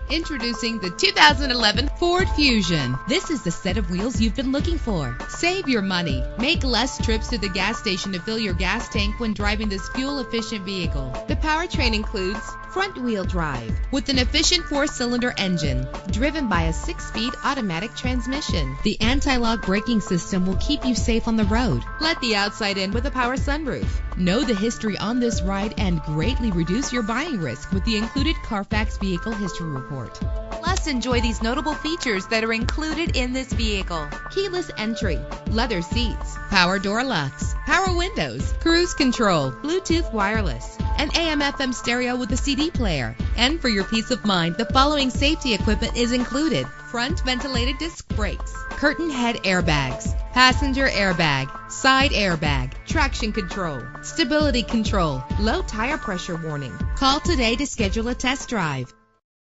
Introducing the 2011 Ford Fusion. This is the set of wheels you've been looking for. Save your money. Make less trips to the gas station to fill your gas tank when driving this fuel-efficient vehicle. The powertrain includes front-wheel drive with an efficient 4-cylinder engine driven by a 6-speed automatic transmission. The anti-lock braking system will keep you safe on the road. Let the outside in with a power sunroof. Know the history on this ride and greatly reduce your buying risk with the included Carfax Vehicle History Report. Plus, enjoy these notable features that are included in this vehicle: keyless entry, leather seats, power door locks, power windows, cruise control, Bluetooth wireless, an AM/FM stereo with a CD player. And for your peace of mind, the following safety equipment is included: front ventilated disc brakes, curtain head airbags, passenger airbag, side airbag, traction control, stability control, low tire pressure warning. Call today to schedule a test drive.